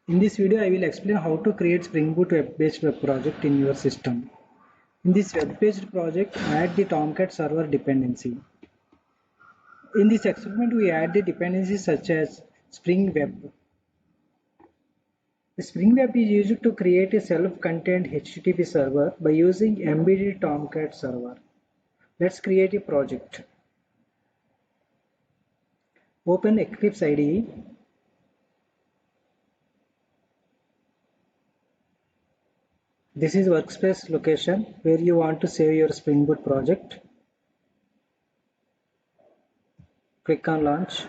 In this video, I will explain how to create Spring Boot web-based web project in your system. In this web-based project, add the Tomcat server dependency. In this experiment, we add the dependencies such as Spring Web. The Spring Web is used to create a self-contained HTTP server by using embedded Tomcat server. Let's create a project. Open Eclipse IDE. This is workspace location where you want to save your Spring Boot project. Click on launch.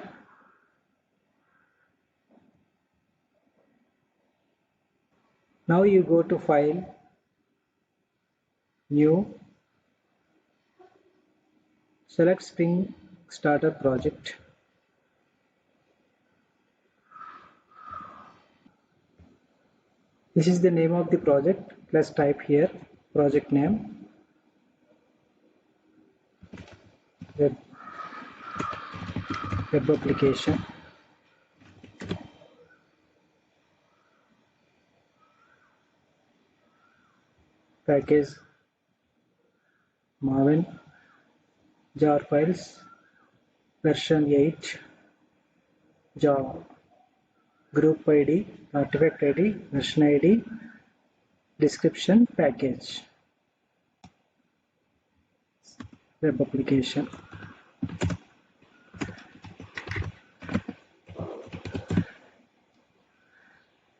Now you go to file, new, select Spring Starter project. This is the name of the project. Let's type here project name, web application. Package Maven, jar files, version 8, Java, group ID, artifact ID, version ID, description, package, web application.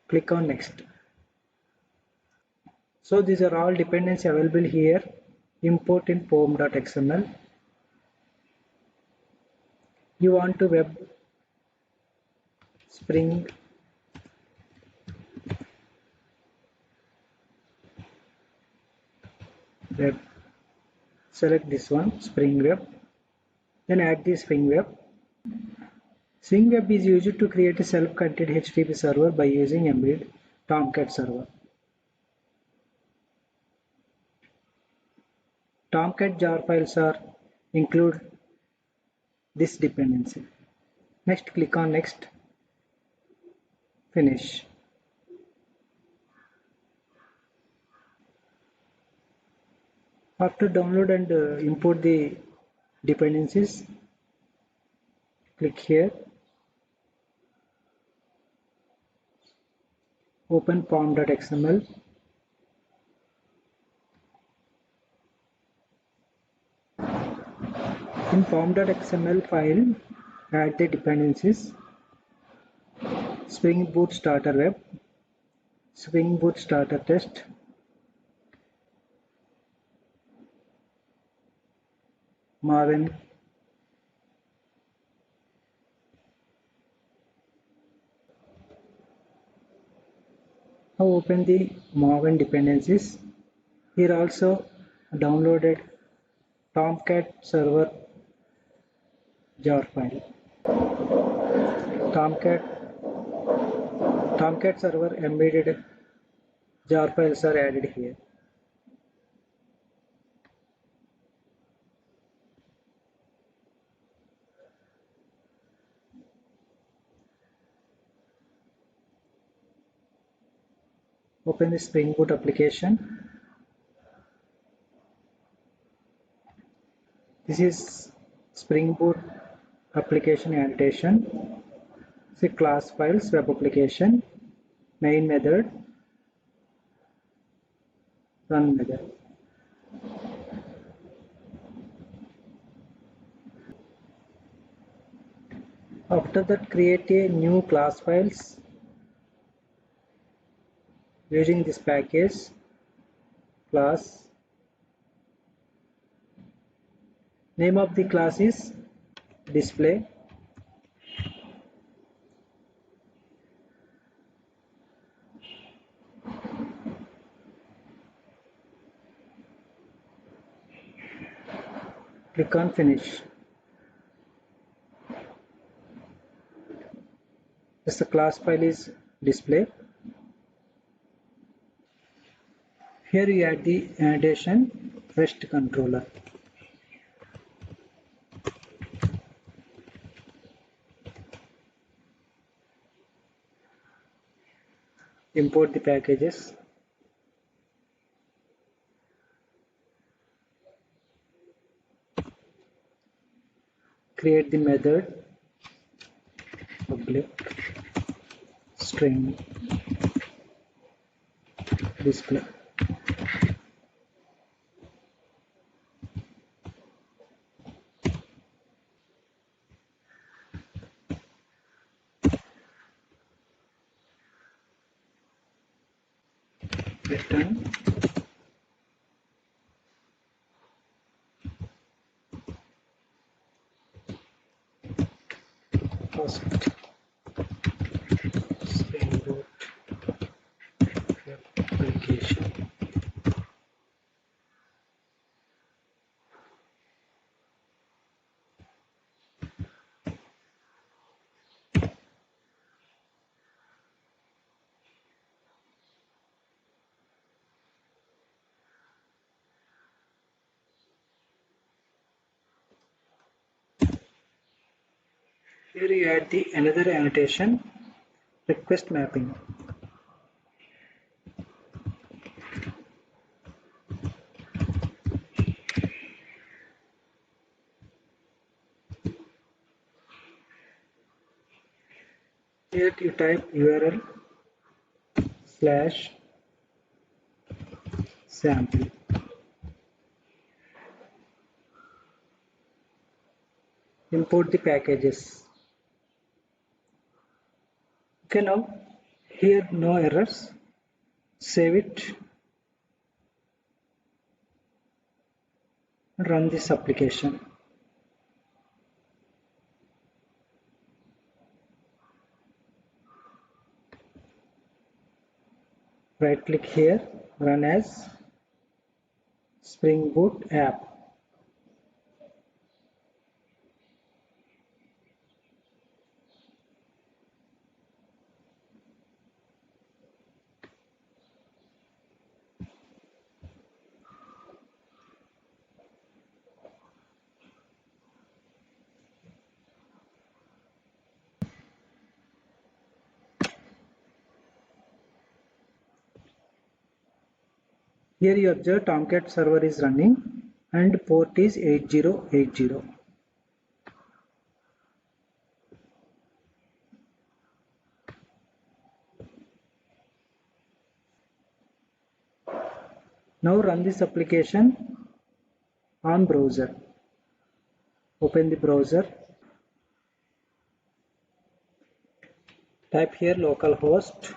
Click on next. So these are all dependencies available here. Import in pom.xml. You want to web Spring Web. Select this one, Spring Web. Then add the Spring Web. Spring Web is used to create a self-contained HTTP server by using embedded Tomcat server. Tomcat jar files are include this dependency. Next, click on next. Finish. After download and import the dependencies, click here. Open pom.xml. In pom.xml file, add the dependencies. Spring Boot Starter Web, Spring Boot Starter Test, Maven, now open the Maven dependencies. Here also downloaded Tomcat server jar file. Tomcat server embedded jar files are added here. Open the Spring Boot application. This is Spring Boot application annotation. See class files, web application, main method, run method. After that, create a new class files using this package class. Name of the class is display. Click on finish. This the class file is display. Here you add the annotation REST controller. import the packages, create the method public string display. Return first Spring Boot web application. Here you add the another annotation, request mapping. Here you type URL slash sample. Import the packages. Okay, now here no errors. Save it. Run this application. Right click here, run as Spring Boot app. Here you observe Tomcat server is running and port is 8080. Now run this application on browser. Open the browser. Type here localhost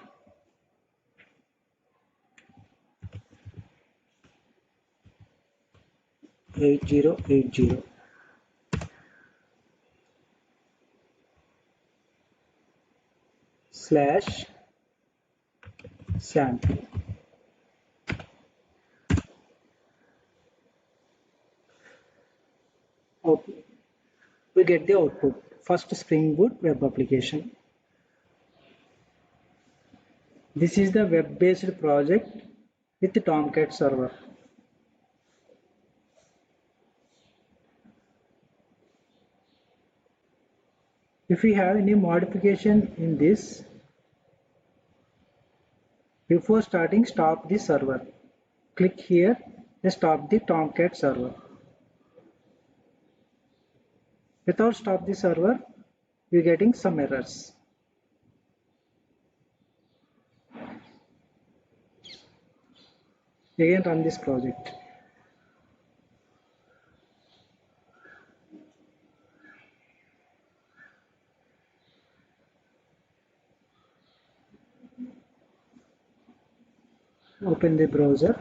8080 slash sample. Okay. We get the output. First Spring Boot web application. This is the web-based project with the Tomcat server. If we have any modification in this, before starting, stop the server. Click here to stop the Tomcat server. Without stop the server, you're getting some errors. Again run this project. Open the browser.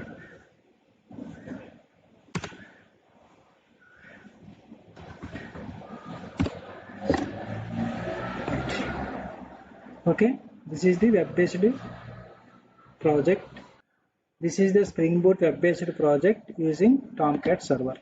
Okay, this is the web-based project. This is the Spring Boot web-based project using Tomcat server.